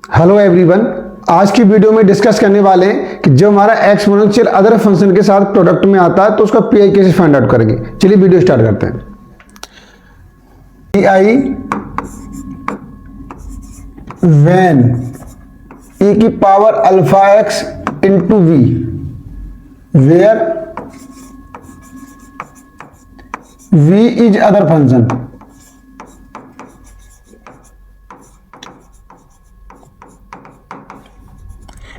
Hello everyone, आज की video में डिस्कस करने वाले हैं कि जब हमारा एक्सपोनेंशियल अदर फंक्शन के साथ प्रोडक्ट में आता है तो उसका पीआई कैसे फाइंड आउट करेंगे। चलिए वीडियो स्टार्ट करते हैं। पीआई व्हेन e की power alpha x into v where v is other function.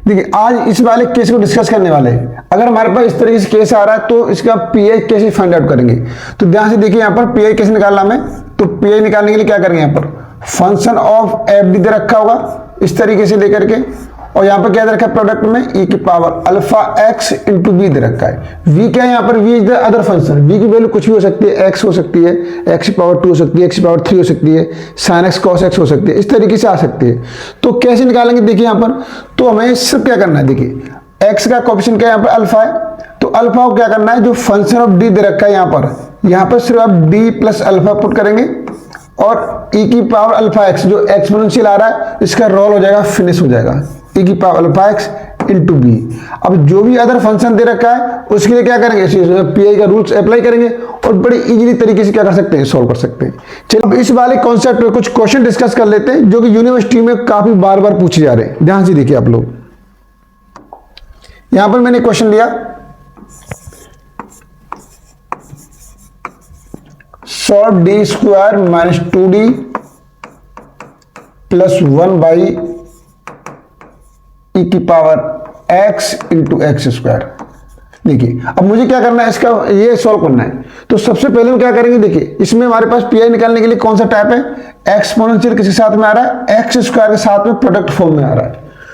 देखिए आज इस वाले केस को डिस्कस करने वाले हैं। अगर हमारे पास इस तरीके से केस आ रहा है तो इसका पीआई कैसे फाइंड आउट करेंगे। तो ध्यान से देखिए, यहाँ पर पीआई कैसे निकालना हमें। तो पीआई निकालने के लिए क्या करेंगे, यहाँ पर फंक्शन ऑफ एफ डी दे रखा होगा इस तरीके से लेकर के, और यहाँ पर क्या दे रखा है प्रोडक्ट में e की power alpha x into v दे रखा है। v क्या है यहाँ पर, v is the other function. v की वैल्यू कुछ भी हो सकती है, x हो सकती है, x की पावर 2 हो सकती है, x की पावर 3 हो सकती है, sin x cos x हो सकती है, इस तरीके से आ सकती है। तो कैसे निकालेंगे देखिए यहाँ पर। तो हमें सिर्फ क्या करना है, देखिए x का कोएफिशिएंट क्या है यहाँ पर अल्फा है, तो अल्फा को क्या करना है, जो फंक्शन ऑफ d दे रखा है यहाँ पर सिर्फ आप d प्लस अल्फा पुट करेंगे और e की पावर अल्फा एक्स जो एक्सपोनेंशियल आ रहा है इसका रोल हो जाएगा, फिनिश हो जाएगा e की power alpha x into b. अब जो भी अदर फंक्शन दे रखा है उसके लिए क्या करेंगे, पीआई का रूल्स अप्लाई करेंगे और बड़े इजीली तरीके से क्या कर सकते हैं, सॉल्व कर सकते हैं। चलिए अब इस वाले कॉन्सेप्ट पे कुछ क्वेश्चन डिस्कस कर लेते हैं जो कि यूनिवर्सिटी में काफी बार बार पूछे जा रहे हैं। ध्यान से देखिए आप लोग, यहां पर मैंने क्वेश्चन लिया, solve D square minus 2d plus 1 by e की power x into x square. देखिए अब मुझे क्या करना है, इसका ये सॉल्व करना है। तो सबसे पहले हम क्या करेंगे, देखिए इसमें हमारे पास पीआई निकालने के लिए कौन सा टाइप है, एक्सपोनेंशियल किसके साथ में आ रहा है, एक्स स्क्वायर के साथ में प्रोडक्ट फॉर्म में आ रहा है।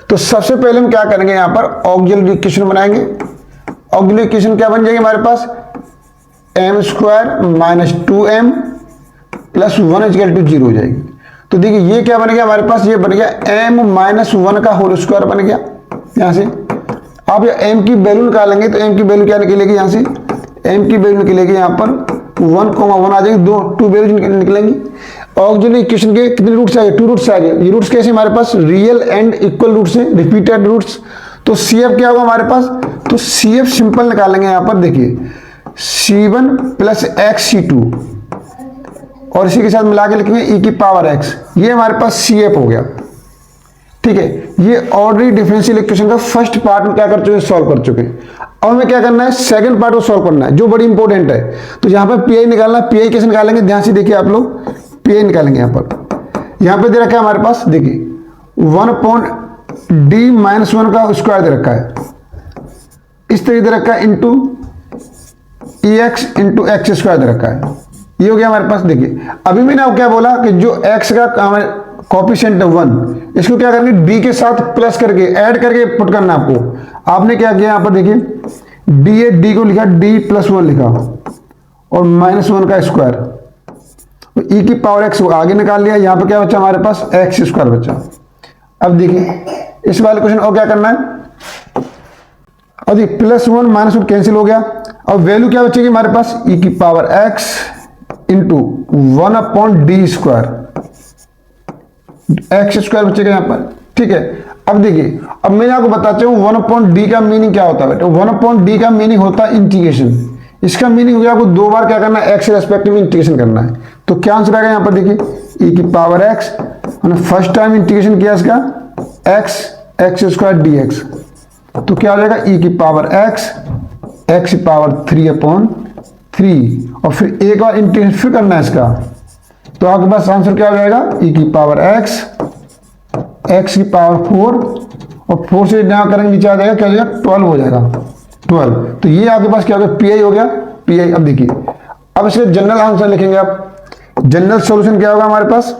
तो सबसे पहले हम क्या करेंगे, यहाँ पर ऑक्सिलरी इक्वेशन बनाएंगे। ऑक्सिलरी इक्वेशन क्या बन जाएगी हमारे पास, m square minus 2m plus 1 equal to 0 हो जाएगी। तो देखिए ये क्या बन गया हमारे पास, ये बन गया m माइनस 1 का होल स्क्वायर बन गया। यहां से आप m की वैल्यू निकालेंगे तो m की वैल्यू क्या निकलेगी, यहां से m की वैल्यू निकलेगी यहाँ पर 1,1 आ जाएगी, टू वैल्यू निकलेंगी। ऑक्सिलरी इक्वेशन के कितने रूट्स आएंगे, 2 रूट्स आएंगे। ये रूट्स कैसे हमारे पास, रियल एंड इक्वल रूट्स हैं, रिपीटेड रूट्स। तो CF क्या होगा हमारे पास, तो CF सिंपल निकालेंगे यहाँ पर, देखिए C1 प्लस XC2 और इसी के साथ मिला के लिखेंगे e की पावर x। ये हमारे पास CF हो गया, ठीक है। ये ऑर्डिनरी डिफरेंशियल इक्वेशन का फर्स्ट पार्ट में क्या कर चुके हैं, सॉल्व कर चुके हैं। अब हमें क्या करना है, सेकंड पार्ट को सॉल्व करना है जो बड़ी इंपॉर्टेंट है। तो यहाँ पर पीआई निकालना है। पीआई कैसे निकालेंगे, ध्यान से देखिए आप लोग, पीआई निकालेंगे यहाँ पे दे रखा है हमारे पास, देखिए 1/d माइनस 1 का स्क्वायर दे रखा है, इस तरीके दे रखा है, into ex into x square दे रखा है। ये हो गया हमारे पास। देखिए अभी मैंने आपको क्या बोला कि जो x का कोएफिशिएंट है 1, इसको क्या करेंगे, d के साथ प्लस करके ऐड करके पुट करना है आपको। आपने क्या किया यहाँ पर, देखिए d है, d को लिखा d प्लस 1 लिखा और माइनस 1 का स्क्वायर, तो e की पावर x को आगे निकाल लिया। यहाँ पर क्या बचा हमारे पास, एक्स स्क्वायर बचा। अब देखिए इस वाले क्वेश्चन और क्या करना है, और देखिए प्लस 1 माइनस 1 कैंसिल हो गया। अब वैल्यू क्या बचेगी हमारे पास, e की power x into 1/d square, x square बचेगा यहाँ पर, ठीक है। अब देखिए अब मैं आपको बताता हूँ 1/d का मीनिंग क्या होता है बेटा। 1/d का मीनिंग होता है इंटीग्रेशन। इसका मीनिंग हो गया आपको 2 बार क्या करना है, एक्स रेस्पेक्टिव इंटीग्रेशन करना है। तो क्या आंसर आएगा यहाँ पर, देखिए e की पावर x, मैंने फर्स्ट टाइम इंटीग्रेशन किया इसका एक्स स्क्वायर dx, तो क्या हो जाएगा e की पावर x की पावर 3/3 और फिर एक बार इंटीग्रेशन फिर करना है इसका, तो आपके पास आंसर क्या हो जाएगा, e की पावर x की पावर 4 और 4 से यहाँ करेंगे नीचे आ जाएगा, क्या हो जाएगा 12 हो जाएगा, 12। तो ये आपके पास क्या हो गया, पीआई हो गया, पीआई। अब देखिए अब इसके जनरल आंसर लिखेंगे आप। जनरल सॉल्यूशन क्या होगा हमारे पास,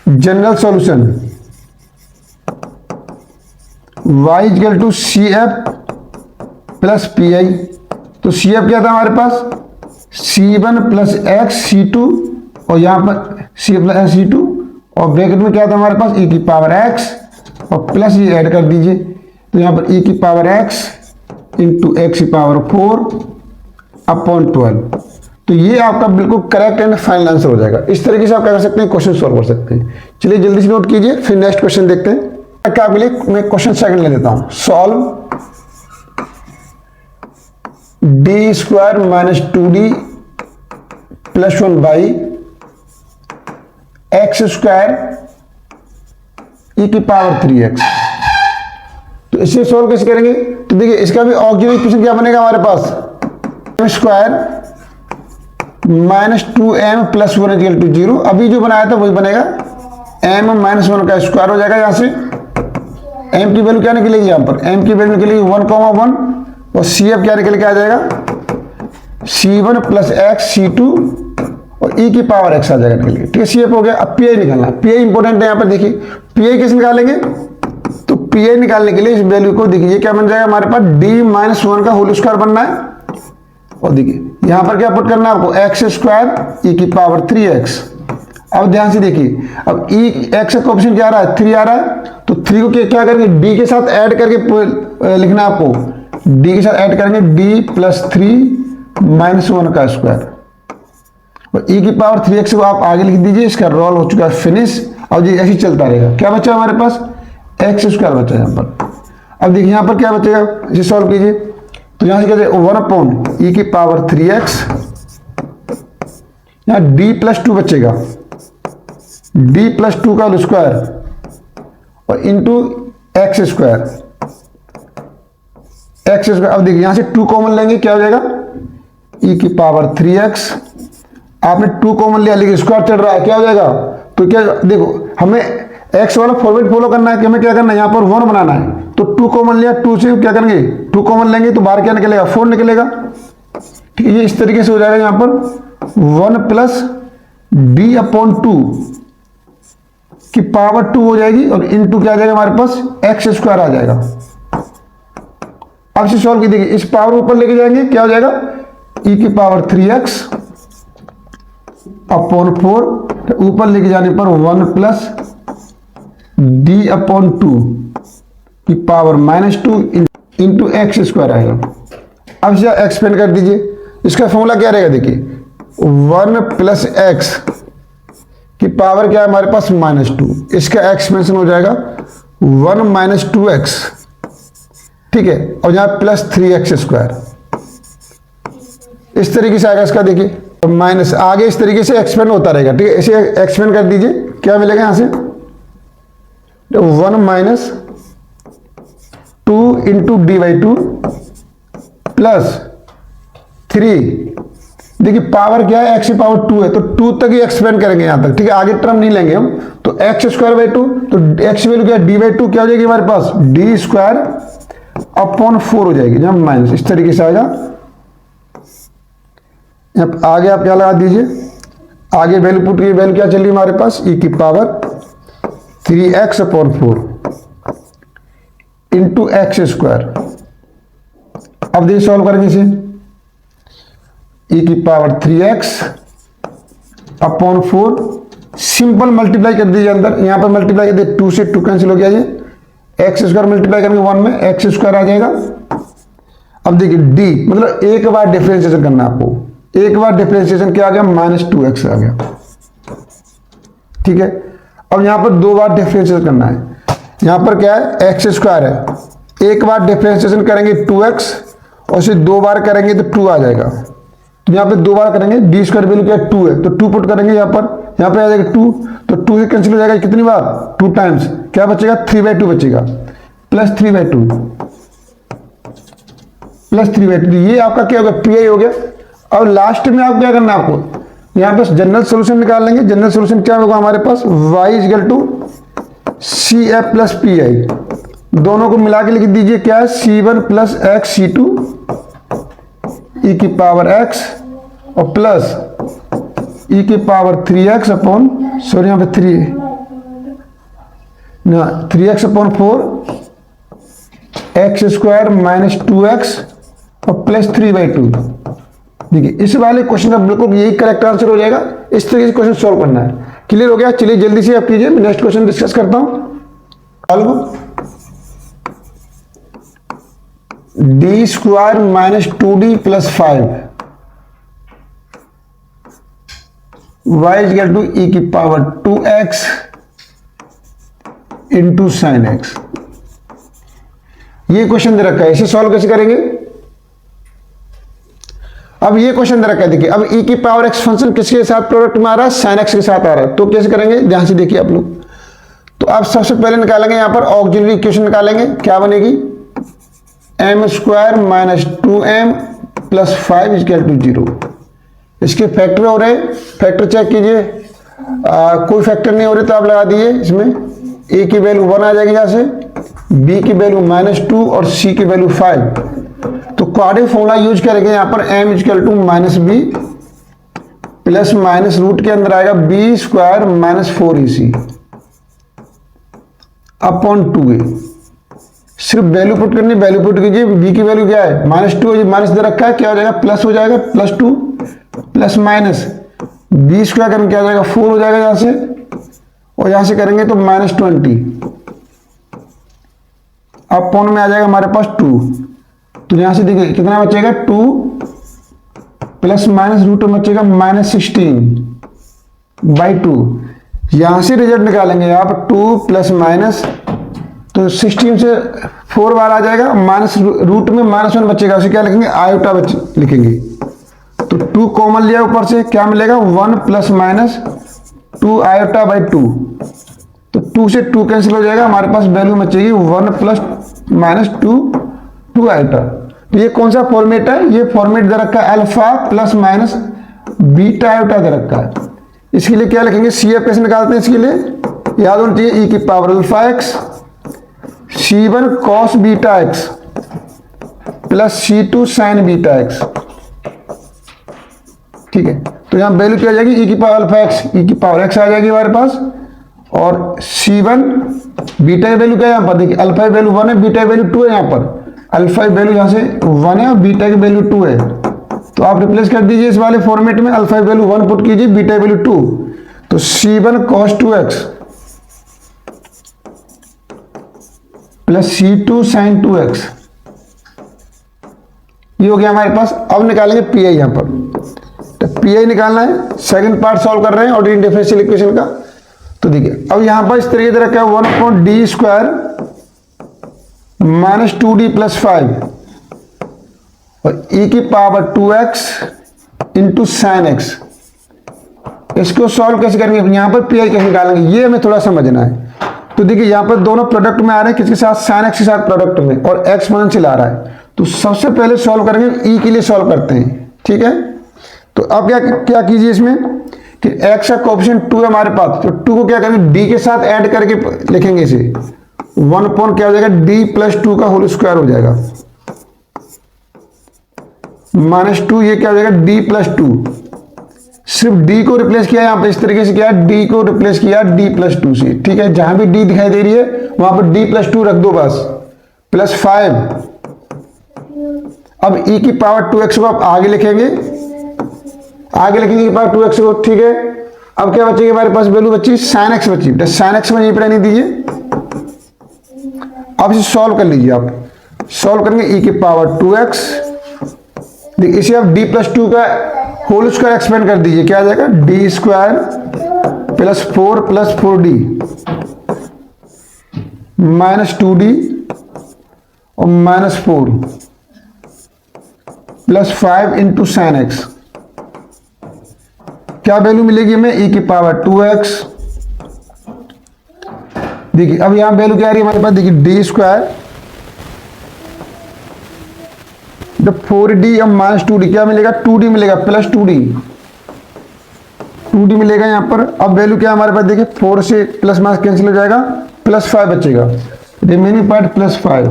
general solution y equal to CF plus PI. तो CF क्या था हमारे पास, C1 प्लस x C2 और यहाँ पर C प्लस C2 और ब्रैकेट में क्या था हमारे पास, e की पावर x और प्लस ये ऐड कर दीजिए। तो यहाँ पर e की पावर x इंटू एक्स की पावर 4/12। तो ये आपका बिल्कुल करेक्ट एंड फाइनल आंसर हो जाएगा। इस तरीके से आप क्या कर सकते हैं, क्वेश्चन सॉल्व कर सकते हैं। चलिए जल्दी से नोट कीजिए, फिर नेक्स्ट क्वेश्चन देखते हैं। क्या आपके लिए मैं क्वेश्चन सेकंड ले लेता हूं। Solve D square minus 2d plus 1 by x square e की पावर 3x। तो इसे सॉल्व कैसे करेंगे, तो देखिए इसका भी ऑक्सिलरी इक्वेशन क्या बनेगा हमारे पास, m square minus 2m plus 1 equal to 0। अभी जो बनाया था वही बनेगा, m माइनस 1 का स्क्वायर हो जाएगा। यहां से m की वैल्यू क्या निकलेगी, यहां पर m की वैल्यू निकलेगी 1,1 और CF क्या निकल के आ जाएगा, C1 प्लस x C2 और e की पावर x आ जाएगा निकल के। ठीक है, CF हो गया। अब PI निकालना है। PI इंपॉर्टेंट है यहाँ पर। देखिए PI कैसे निकालेंगे, तो PI निकालने के लिए इस वैल्यू को देखिए ये क्या बन जाएगा हमारे पास, d माइनस 1 का होल स्क्वायर बनना है। और देखिए यहां पर क्या पुट करना है आपको, एक्स स्क्वायर ई की पावर 3x। अब ध्यान से देखिए, अब x का कोएफिशिएंट क्या आ रहा है, 3 आ रहा है, तो 3 को क्या करेंगे, d के साथ ऐड करके लिखना है आपको। d के साथ ऐड करेंगे d प्लस 3 माइनस 1 का स्क्वायर और e की पावर 3x को आप आगे लिख दीजिए। इसका रोल हो चुका है फिनिश। और ये ऐसे चलता रहेगा। क्या बचा हमारे पास, एक्स स्क्वायर बचा यहाँ पर। अब देखिए यहाँ पर क्या बचेगा, इसे सॉल्व कीजिए। तो यहां से कहते हैं 1 ई की पावर 3x, यहां d प्लस 2 बचेगा, d प्लस 2 का होल स्क्वायर और into x square, x square. अब देखिए यहां से 2 कॉमन लेंगे, क्या हो जाएगा, e की पावर 3x। आपने 2 कॉमन लिया लेकिन स्क्वायर चल रहा है, क्या हो जाएगा, तो क्या देखो हमें x वाला फॉर्मेट फॉलो करना है कि हमें क्या करना है, यहां पर 1 बनाना है। तो 2 कॉमन लिया, 2 से क्या करेंगे, 2 कॉमन लेंगे तो बाहर क्या निकलेगा, 4 निकलेगा। ठीक है, ये इस तरीके से हो जाएगा। यहां पर 1 प्लस d अपॉन 2 की पावर 2 हो जाएगी और इनटू क्या आ जाएगा हमारे पास, एक्स स्क्वायर आ जाएगा। अब से सॉल्व की देखिए, इस पावर ऊपर लेके जाएंगे, क्या हो जाएगा, e की पावर 3x अपॉन 4, ऊपर लेके जाने पर 1 प्लस d अपॉन 2 की पावर -2 इंटू एक्स स्क्वायर आएगा। अब इसे एक्सपेंड कर दीजिए। इसका फॉर्मूला क्या रहेगा, देखिए 1 प्लस एक्स की पावर क्या है हमारे पास, -2। इसका एक्सपेंशन हो जाएगा 1 माइनस 2x। ठीक है, और यहां प्लस 3x स्क्वायर। इस तरीके से आएगा इसका, देखिए माइनस आगे इस तरीके से एक्सपेंड होता रहेगा। ठीक है, इसे एक्सपेंड कर दीजिए, क्या मिलेगा यहां से, 1 माइनस 2 इंटू d/2 प्लस 3। देखिए पावर क्या है, x की पावर 2 है, तो 2 तक ही एक्सपेंड करेंगे यहां तक। ठीक है, आगे टर्म नहीं लेंगे हम। तो x स्क्वायर बाई 2, तो x वैल्यू क्या है, d/2 क्या हो जाएगी हमारे पास, d स्क्वायर अपॉन 4 हो जाएगी, जब माइनस इस तरीके से आएगा। आगे आप क्या लगा दीजिए, आगे वैल्यू पुट की वैल्यू क्या चल रही है हमारे पास, e की power 3x upon 4 into x square. अब देखिए सॉल्व करेंगे इसे, e की power 3x upon 4, simple multiply कर दीजिए अंदर। यहां पर मल्टीप्लाई कर दीजिए, 2 से 2 कैंसिल हो गया, ये एक्स स्क्वायर मल्टीप्लाई करेंगे 1 में, एक्स स्क्वायर आ जाएगा। अब देखिए d मतलब एक बार डिफरेंशिएशन करना है आपको, एक बार डिफरेंशिएशन क्या आ गया, -2x आ गया। ठीक है, अब यहां पर 2 बार डिफरेंशिएशन करना है। यहां पर क्या है, एक्स स्क्वायर है, एक बार डिफरेंशिएशन करेंगे 2x और इसे 2 बार करेंगे तो 2 आ जाएगा। तो यहां पे 2 बार करेंगे, d स्क्वायर वैल्यू क्या है 2 है, तो 2 पुट करेंगे यहां पे आ जाएगा 2, तो 2 से कैंसिल हो जाएगा कितनी बार, 2 टाइम्स, क्या बचेगा 3/2 बचेगा, प्लस 3/2 प्लस 3/2। ये आपका क्या होगा, PI हो गया। और लास्ट में आप क्या करना है, आपको यहां पर जनरल सोल्यूशन निकाल लेंगे। जनरल सोल्यूशन क्या होगा हमारे पास, y equal to CF plus PI, दोनों को मिला के लिख दीजिए, क्या है C1 plus x C2 e की पावर x और प्लस e की पावर 3x अपॉन, सॉरी यहां पे 3x upon 4 x square minus 2x और प्लस 3/2। देखिए इस वाले क्वेश्चन का बिल्कुल यही करेक्ट आंसर हो जाएगा। इस तरीके से क्वेश्चन सॉल्व करना है। क्लियर हो गया, चलिए जल्दी से आप कीजिए, मैं नेक्स्ट क्वेश्चन डिस्कस करता हूं। Solve d square minus 2d plus 5 y is equal to e की power 2x into sine x. ये क्वेश्चन दे रखा है, इसे सॉल्व कैसे करेंगे? अब ये क्वेश्चन दे रखा है, देखिए अब e की पावर x फंक्शन किसके साथ प्रोडक्ट में आ रहा है? साइन x के साथ आ रहा है। तो कैसे करेंगे, ध्यान से देखिए आप लोग। तो आप सबसे पहले निकालेंगे यहां पर ऑक्सिलरी इक्वेशन निकालेंगे, क्या बनेगी? m square minus 2m plus 5 equal to 0। इसके फैक्टर हो रहे हैं, फैक्टर चेक कीजिए। कोई फैक्टर नहीं हो रहे तो आप लगा दिए इसमें। a की वैल्यू 1 आ जाएगी यहां से, b की वैल्यू -2 और c की वैल्यू 5। तो क्वाड्रेटिक फॉर्मूला यूज करेंगे यहां पर m equal to -b plus minus root के अंदर आएगा b square minus 4ac upon 2a। सिर्फ वैल्यू पुट करनी, वैल्यू पुट कीजिए। b की वैल्यू क्या है? -2, माइनस दे रखा है, क्या हो जाएगा? प्लस हो जाएगा, +2 प्लस माइनस b स्क्वायर करेंगे क्या हो जाएगा? 4 हो जाएगा यहां से, और यहां से करेंगे तो -20 अपॉन में आ जाएगा हमारे पास 2। तो यहां से देखिए कितना बचेगा? 2 प्लस माइनस रूट में बचेगा -16/2। यहां से रिजल्ट निकालेंगे आप 2 प्लस माइनस, तो 16 से 4 बार आ जाएगा, माइनस रूट में -1 बचेगा, उसे क्या लिखेंगे? आयोटा लिखेंगे। तो 2 कॉमन लिया ऊपर से, क्या मिलेगा? 1 प्लस माइनस 2 आयोटा बाई 2। तो 2 से 2 कैंसिल हो जाएगा, हमारे पास वैल्यू बचेगी 1 प्लस माइनस 2 आयोटा। तो ये कौन सा फॉर्मेट है? ये फॉर्मेट दे रखा है alpha plus minus beta iota दे रखा है। इसके लिए क्या लिखेंगे? CF कैसे निकालते हैं इसके लिए? याद होना चाहिए e की power alpha x C1 cos beta x plus C2 sign beta x. ठीक है, तो यहां वैल्यू क्या आ जाएगी? e की पावर अल्फा एक्स, e की पावर x आ जाएगी हमारे पास, और C1 बीटा की वैल्यू क्या है यहां पर? देखिए अल्फा की वैल्यू 1 है, बीटा की वैल्यू 2 है। यहां पर अल्फा की वैल्यू यहां से 1 है और बीटा की वैल्यू 2 है। तो आप रिप्लेस कर दीजिए इस वाले फॉर्मेट में, अल्फा की वैल्यू 1 पुट कीजिए, बीटा की वैल्यू 2। तो C1 cos 2x plus C2 sin 2x, ये हो गया हमारे पास। अब निकालेंगे PI यहां पर। तो PI निकालना है, सेकंड पार्ट सॉल्व कर रहे हैं ऑर्डिनरी डिफरेंशियल इक्वेशन का। तो देखिए अब यहां पर इस तरीके से रखा है 1/d square minus 2d plus 5 और e की power 2x into sine x. इसको सॉल्व कैसे करेंगे? यहां पर PI कैसे निकालेंगे, ये हमें थोड़ा समझना है। तो देखिए यहां पर दोनों प्रोडक्ट में आ रहे हैं, किसके साथ? साइन एक्स के साथ प्रोडक्ट में, और एक्सपोनेंशियल आ रहा है। तो सबसे पहले सॉल्व करेंगे, e के लिए सॉल्व करते हैं। ठीक है, तो अब क्या कीजिए इसमें कि x का कोएफिशिएंट 2 है हमारे पास, तो 2 को क्या करेंगे? d के साथ ऐड करके लिखेंगे इसे। 1 अपॉन क्या हो जाएगा? d प्लस 2 का होल स्क्वायर हो जाएगा, -2, ये क्या हो जाएगा? d plus 2। सिर्फ d को रिप्लेस किया यहां पर, इस तरीके से किया, d को रिप्लेस किया d प्लस 2 से। ठीक है, जहां भी d दिखाई दे रही है वहां पर d प्लस 2 रख दो बस, प्लस 5। अब e की पावर 2x को आप आगे लिखेंगे, आगे लिखेंगे e की पावर 2x को। ठीक है, अब क्या बचेगी हमारे पास? वैल्यू बची साइन एक्स बची, साइन एक्स में यहीं पर नहीं दीजिए। अब इसे सॉल्व कर लीजिए, आप सॉल्व करेंगे e की पावर 2x, देखिए इसे आप d प्लस 2 का होल स्क्वायर एक्सपेंड कर दीजिए, क्या आ जाएगा? d square plus 4 plus 4d minus 2d और minus 4 plus 5 into sine x. क्या वैल्यू मिलेगी हमें? e की पावर 2x। देखिए अब यहां वैल्यू क्या आ रही है हमारे पास? देखिए d स्क्वायर 4d और माइनस 2d, क्या मिलेगा? 2d मिलेगा, प्लस 2d मिलेगा यहां पर। अब वैल्यू क्या है हमारे पास? देखिए 4 से प्लस माइनस कैंसिल हो जाएगा, प्लस 5 बचेगा, रिमेनिंग पार्ट प्लस 5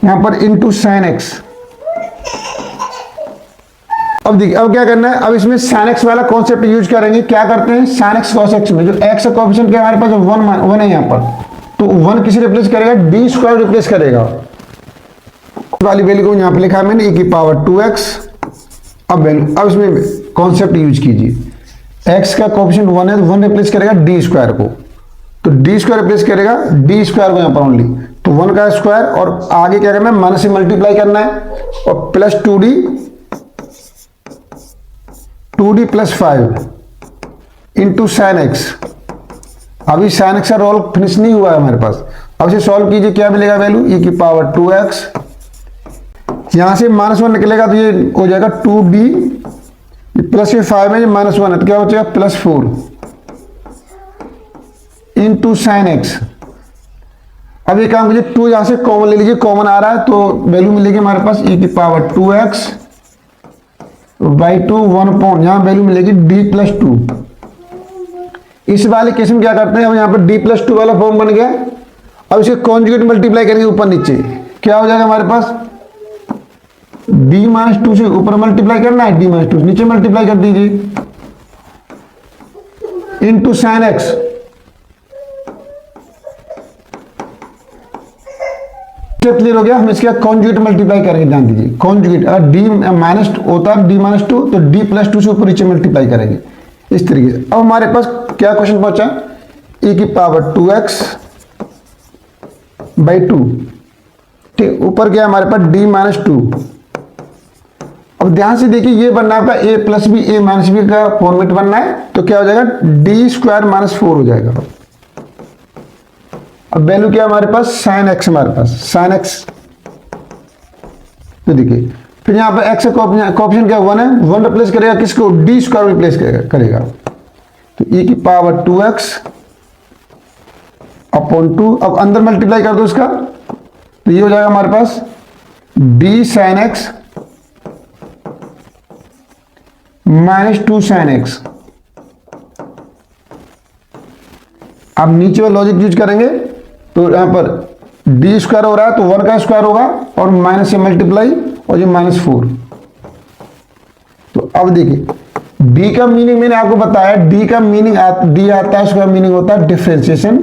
यहां पर इंटू साइन एक्स। अब देखिए अब क्या करना है? अब इसमें साइन एक्स वाला कॉन्सेप्ट यूज करेंगे। क्या करते हैं? साइन एक्स कॉस एक्स में जो एक्स का कोएफिशिएंट क्या हमारे पास 1 है यहां पर, तो 1 किसे रिप्लेस करेगा? d स्क्वायर रिप्लेस करेगा। वाली वैल्यू को यहां पर लिखा है मैंने, e की पावर 2x। अब वैल्यू, अब इसमें कॉन्सेप्ट यूज कीजिए। x का कोएफिशिएंट 1 है तो 1 रिप्लेस करेगा d स्क्वायर को, तो d स्क्वायर रिप्लेस करेगा d स्क्वायर को यहां पर ओनली, तो 1 का स्क्वायर, और आगे क्या करना है? माइनस से मल्टीप्लाई करना है, और plus 2d plus 5 into sine x. अभी साइन एक्स का रोल फिनिश नहीं हुआ है हमारे पास। अब इसे सॉल्व कीजिए, क्या मिलेगा वैल्यू, ई की पावर 2x, यहां से -1 निकलेगा तो ये हो जाएगा 2d, प्लस ये 5 है, ये -1 है तो क्या हो जाएगा +4 इंटू साइन एक्स। अब ये काम कीजिए, 2 यहां से कॉमन ले लीजिए, कॉमन आ रहा है तो वैल्यू मिलेगी हमारे पास ई की पावर 2x बाई 2 1 अपॉन, यहां वैल्यू मिलेगी d+2। इस वाले केस में क्या करते हैं, अब यहाँ पर d+2 वाला फॉर्म बन गया। अब इसे कॉन्जुगेट मल्टीप्लाई करेंगे ऊपर नीचे, क्या हो जाएगा हमारे पास, d-2 से ऊपर मल्टीप्लाई करना है, d-2 नीचे मल्टीप्लाई कर दीजिए इंटू साइन एक्स। क्लियर हो गया। हम इसके कॉन्जुगेट मल्टीप्लाई करेंगे, ध्यान दीजिए कॉन्जुगेट, अगर d- होता है d-2 तो d+2 से ऊपर नीचे मल्टीप्लाई करेंगे इस तरीके से। अब हमारे पास क्या क्वेश्चन पहुंचा, e की पावर 2x बाई 2, ठीक, ऊपर क्या हमारे पास d-2। अब ध्यान से देखिए ये बनना है आपका a plus b, a minus b का फॉर्मेट बनना है तो क्या हो जाएगा d² - 4 हो जाएगा। अब वैल्यू क्या हमारे पास, साइन एक्स, हमारे पास साइन एक्स, तो देखिए फिर यहाँ पर x का कॉएफिशिएंट क्या 1 है, 1 रिप्लेस करेगा किसको, d² रिप्लेस करेगा तो e की पावर 2x अपॉन 2। अब अंदर मल्टीप्लाई कर दो इसका तो ये हो जाएगा हमारे पास d sine x -2 sine x. अब नीचे वाला लॉजिक यूज करेंगे तो यहां पर d² हो रहा है तो 1 का स्क्वायर होगा और माइनस से मल्टीप्लाई और ये -4। तो अब देखिए d का मीनिंग मैंने आपको बताया, d का मीनिंग d आता है, उसका मीनिंग होता है डिफरेंशिएशन।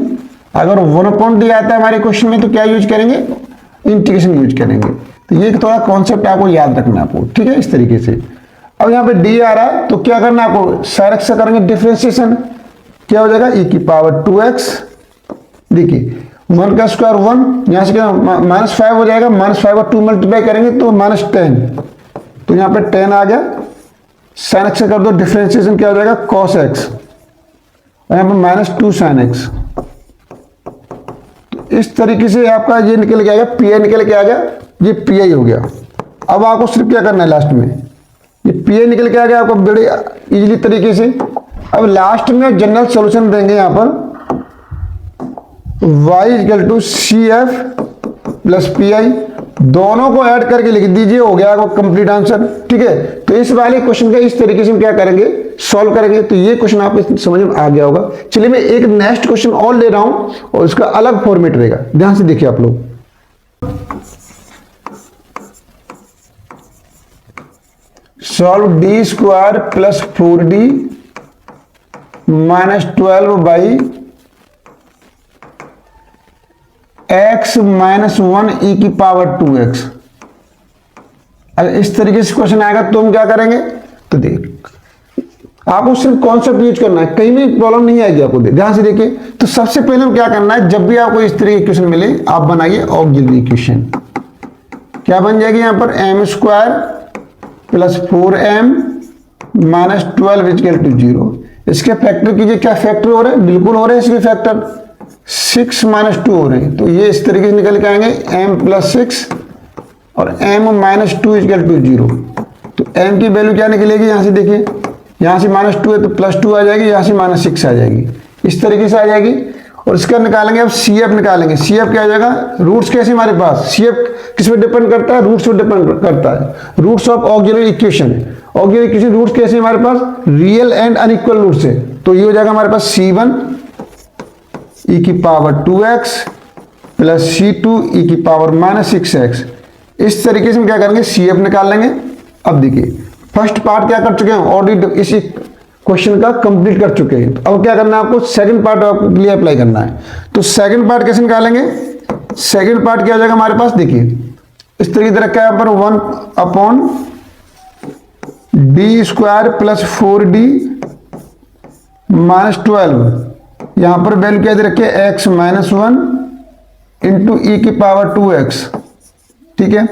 अगर 1/d आता है हमारे क्वेश्चन में तो क्या यूज करेंगे, इंटीग्रेशन यूज करेंगे। तो ये थोड़ा कॉन्सेप्ट आपको याद रखना है आपको, ठीक है, इस तरीके से। अब यहाँ पे d आ रहा है तो क्या करना है आपको, साइन एक्स से करेंगे डिफरेंशिएशन, क्या हो जाएगा e की पावर 2x, देखिए 1 का स्क्वायर 1, यहां से क्या -5 हो जाएगा, -5 और 2 मल्टीप्लाई करेंगे तो -10, तो यहाँ पे 10 आ गया। साइन एक्स से कर दो डिफरेंशिएशन, क्या हो जाएगा cos x, और यहाँ पे -2 साइन एक्स। तो इस तरीके से आपका ये निकल के आ गया, पी आई निकल के आ गया, ये पी आई हो गया। अब आपको सिर्फ क्या करना है लास्ट में, ये पी आई निकल के आ गया आपको बड़े इजीली तरीके से। अब लास्ट में जनरल सॉल्यूशन देंगे यहाँ पर y = CF प्लस PI, दोनों को ऐड करके लिख दीजिए, हो गया आपको कंप्लीट आंसर, ठीक है। तो इस वाले क्वेश्चन का इस तरीके से हम क्या करेंगे, सॉल्व करेंगे। तो ये क्वेश्चन आप समझ में आ गया होगा। चलिए मैं एक नेक्स्ट क्वेश्चन और ले रहा हूं और उसका अलग फॉर्मेट रहेगा, ध्यान से देखिए आप लोग। Solve d² + 4d -12 by x - 1 e की पावर 2x। अगर इस तरीके से क्वेश्चन आएगा तो हम क्या करेंगे, तो देख आपको सिर्फ कॉन्सेप्ट यूज करना है, कहीं भी प्रॉब्लम नहीं आएगी आपको, ध्यान से देखिए। तो सबसे पहले क्या करना है, जब भी आपको इस तरीके के क्वेश्चन मिले आप बनाइए ऑक्सिलरी इक्वेशन। क्या बन जाएगी यहां पर, m² + 4m - 12 = 0। इसके फैक्टर कीजिए, क्या फैक्टर हो रहे हैं, बिल्कुल हो रहे हैं इसके फैक्टर, 6 - 2 हो रहे हैं। तो ये इस तरीके से निकल के आएंगे m + 6 और m - 2 = 0। तो m की वैल्यू क्या निकलेगी, यहां से देखिए, यहां से -2 है तो +2 आ जाएगी, यहां से -6 आ जाएगी, इस तरीके से आ जाएगी। और इसका निकालेंगे, अब CF निकालेंगे। CF क्या हो जाएगा, रूट्स कैसे हमारे पास, CF किस पे डिपेंड करता है, रूट्स पे डिपेंड करता है, roots of auxiliary equation. Auxiliary equation roots कैसे हमारे पास, रियल एंड अनइक्वल रूट्स है। तो ये हो जाएगा हमारे पास C1 e की पावर 2x + C2 e की पावर -6x। इस तरीके से हम क्या करेंगे, CF निकाल लेंगे। अब देखिए फर्स्ट पार्ट क्या कर चुके हैं, ऑलरेडी इसी क्वेश्चन का कंप्लीट कर चुके हैं। तो अब क्या करना है आपको, सेकंड पार्ट आपको के लिए अप्लाई करना है। तो सेकंड पार्ट कैसे निकालेंगे, सेकंड पार्ट क्या हो जाएगा हमारे पास, देखिए इस तरीके से रखा है यहाँ पर 1/d² + 4d - 12, यहां पर वैल्यू क्या दे रखी है, x - 1 इंटू e की पावर 2x, ठीक है।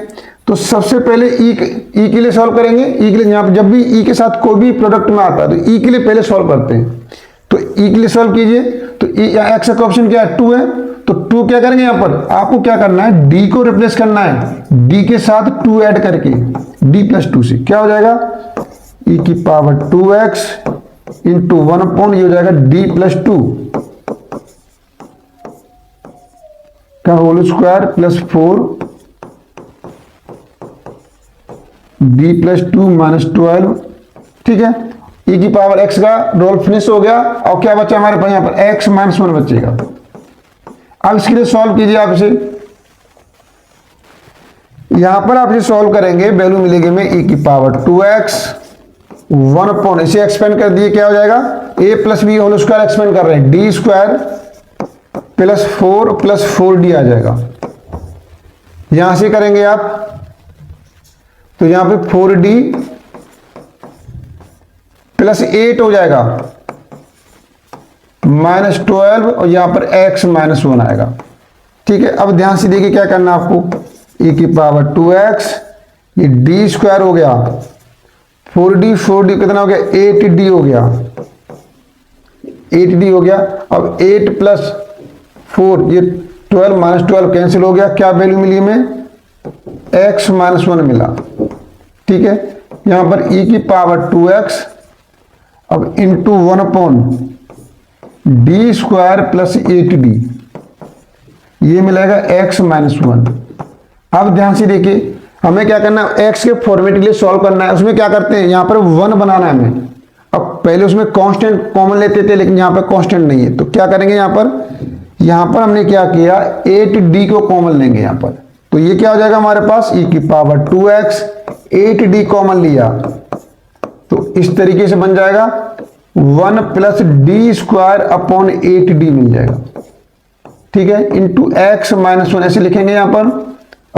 तो सबसे पहले e के लिए सॉल्व करेंगे। e के लिए यहाँ पर जब भी e के साथ कोई भी प्रोडक्ट में आता है तो e के लिए पहले सॉल्व करते हैं। तो ई के लिए सॉल्व कीजिए, तो एक्स का ऑप्शन क्या है 2 है, तो 2 क्या करेंगे यहां पर आपको क्या करना है, डी को रिप्लेस करना है, डी के साथ 2 ऐड करके डी प्लस 2 से क्या हो जाएगा ई की पावर 2x इंटू 1 अपॉन ये हो जाएगा डी प्लस 2 का whole square plus 4 D plus 2 minus 12। ठीक है, ई की पावर एक्स का रोल फिनिश हो गया, और क्या बचा हमारे पास यहां पर एक्स माइनस 1 बचेगा। अब इसके लिए सॉल्व कीजिए आप इसे, यहां पर आप इसे सॉल्व करेंगे, वैल्यू मिलेगी में ई की पावर 2x 1 अपॉन, इसे एक्सपेंड कर दिए क्या हो जाएगा a plus b whole square expand कर रहे हैं डी स्क्वायर प्लस 4 आ जाएगा। यहां से करेंगे आप तो यहां पे 4d प्लस 8 हो जाएगा माइनस 12 और यहां पर x माइनस 1 आएगा। ठीक है, अब ध्यान से देखिए क्या करना है आपको, e की पावर 2x ये d स्क्वायर हो गया 4d कितना हो गया 8d हो गया 8d हो गया। अब 8 प्लस 4 ये 12 माइनस 12 कैंसिल हो गया, क्या वैल्यू मिली हमें x माइनस 1 मिला। ठीक है, यहां पर e की पावर 2x अब into 1 upon D square plus 8d ये मिलेगा x माइनस 1। अब ध्यान से देखिए हमें क्या करना है, x के फॉर्मेट के लिए सॉल्व करना है, उसमें क्या करते हैं यहां पर 1 बनाना है हमें। अब पहले उसमें कांस्टेंट कॉमन लेते थे लेकिन यहां पर कांस्टेंट नहीं है, तो क्या करेंगे यहां पर हमने क्या किया 8d को कॉमन लेंगे यहां पर, तो ये क्या हो जाएगा हमारे पास e की पावर 2x 8d कॉमन लिया तो इस तरीके से बन जाएगा 1 plus D square upon 8d मिल जाएगा। ठीक है, इंटू एक्स माइनस 1 ऐसे लिखेंगे यहां पर।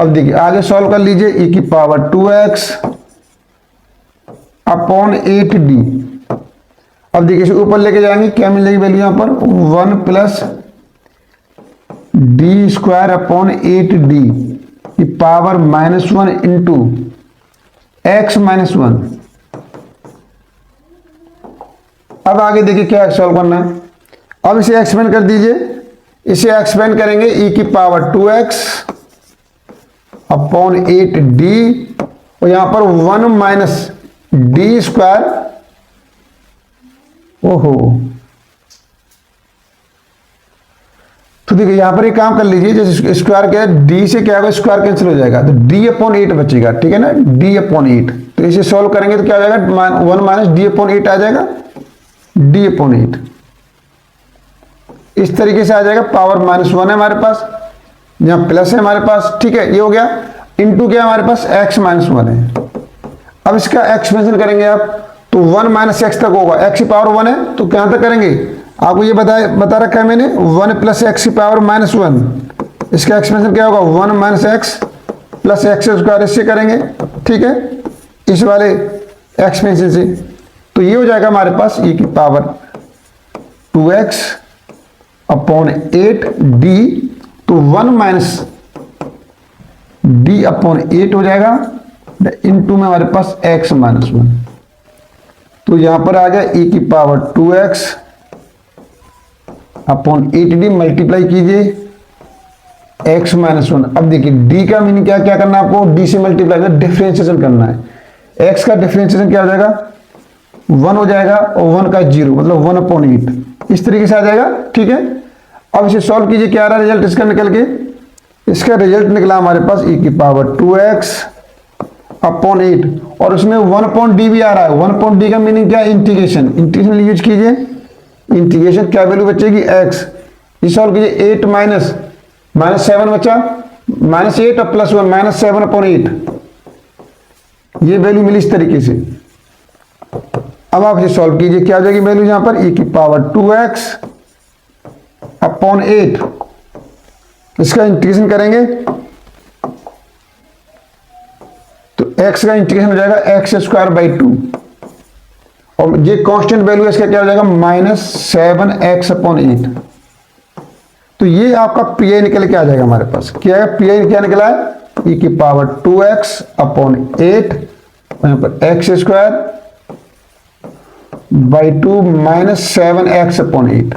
अब देखिए आगे सॉल्व कर लीजिए, e की पावर 2x अपॉन 8d। अब देखिए इसे ऊपर लेके जाएंगे, क्या मिलेगी वैल्यू यहां पर 1 plus D square upon 8d की power minus 1 into x minus 1। अब आगे देखिए क्या सॉल्व करना है, अब इसे एक्सपेंड कर दीजिए, इसे एक्सपेंड करेंगे e की पावर 2x अपॉन 8d और यहां पर 1 माइनस डी स्क्वायर, ओहो तो देखिए यहां पर एक काम कर लीजिए, जैसे स्क्वायर क्या है d से क्या होगा स्क्वायर कैंसिल हो जाएगा तो d अपॉन 8 बचेगा। ठीक है ना, d अपॉन 8, तो इसे सॉल्व करेंगे तो क्या हो जाएगा 1 माइनस डी अपॉन 8 आ जाएगा d अपॉन 8 इस तरीके से आ जाएगा। पावर माइनस 1 है हमारे पास, यहां प्लस है हमारे पास। ठीक है, ये हो गया इंटू क्या हमारे पास x माइनस 1 है। अब इसका एक्सपेंशन करेंगे आप तो 1 माइनस एक्स तक होगा, x की पावर 1 है तो क्या तक करेंगे आपको ये बता रखा है मैंने 1 प्लस एक्स की पावर माइनस 1, इसका एक्सपेंशन क्या होगा 1 minus x plus x square, इससे करेंगे। ठीक है, इस वाले एक्सपेंशन से तो ये हो जाएगा हमारे पास e की पावर 2x अपॉन 8d, तो 1 माइनस d अपॉन 8 हो जाएगा इनटू में हमारे पास x माइनस 1, तो यहां पर आ गया e की power 2x upon 8d multiply कीजिए x माइनस 1। अब देखिए d का मीनिंग क्या करना है आपको, d से मल्टीप्लाई डिफरेंशिएशन करना है, x का डिफरेंशिएशन क्या हो जाएगा 1 हो जाएगा और 1 का 0 मतलब 1 अपॉन 8 इस तरीके से आ जाएगा। ठीक है, अब इसे सॉल्व कीजिए, क्या आ रहा है रिजल्ट इसका निकल के, इसका रिजल्ट निकला हमारे पास e की पावर 2x अपॉन 8 और उसमें 1 अपॉन डी भी आ रहा है। 1 अपॉन डी का मीनिंग क्या है इंटीग्रेशन यूज कीजिए, इंटीग्रेशन क्या वैल्यू बचेगी x, ये सॉल्व कीजिए 8 माइनस 7 बचा माइनस 8 और प्लस 1 माइनस 7 अपॉन 8, ये वैल्यू मिली इस तरीके से। अब आप इसे सॉल्व कीजिए, क्या हो जाएगी वैल्यू यहां पर e की पावर 2x अपॉन 8, इसका इंटीग्रेशन करेंगे तो x का इंटीग्रेशन हो जाएगा एक्स स्क्वायर बाई 2 और ये कांस्टेंट वैल्यू इसका क्या हो जाएगा माइनस 7x अपॉन 8, तो ये आपका पी आई निकल के आ जाएगा हमारे पास। क्या है पी आई, क्या निकला है e की पावर 2x अपॉन 8 और यहां पर x square by 2 minus 7x/8।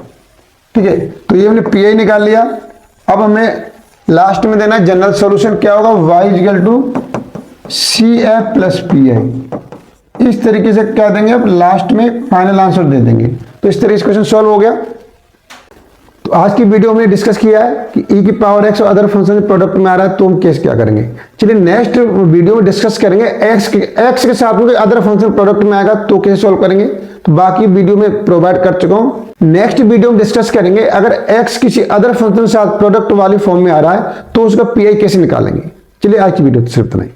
ठीक है, तो ये हमने पी आई निकाल लिया। अब हमें लास्ट में देना है जनरल सॉल्यूशन, क्या होगा, y equal to C F plus P I. इस तरीके से क्या देंगे, अब लास्ट में फाइनल आंसर दे देंगे। तो इस तरीके से क्वेश्चन सॉल्व हो गया। तो आज की वीडियो में डिस्कस किया है कि e की पावर x और अदर फंक्शन प्रोडक्ट में आ रहा है तो हम केस क्या करेंगे। चलिए नेक्स्ट वीडियो में डिस्कस करेंगे x के साथ में अदर फंक्शन प्रोडक्ट में आएगा तो कैसे सॉल्व करेंगे। तो बाकी वीडियो में प्रोवाइड कर चुका हूं। नेक्स्ट वीडियो में डिस्कस करेंगे अगर x किसी अदर फंक्शन के साथ प्रोडक्ट वाली फॉर्म में आ रहा है तो उसका पी आई कैसे निकालेंगे। चलिए आज की वीडियो सिर्फ इतना ही।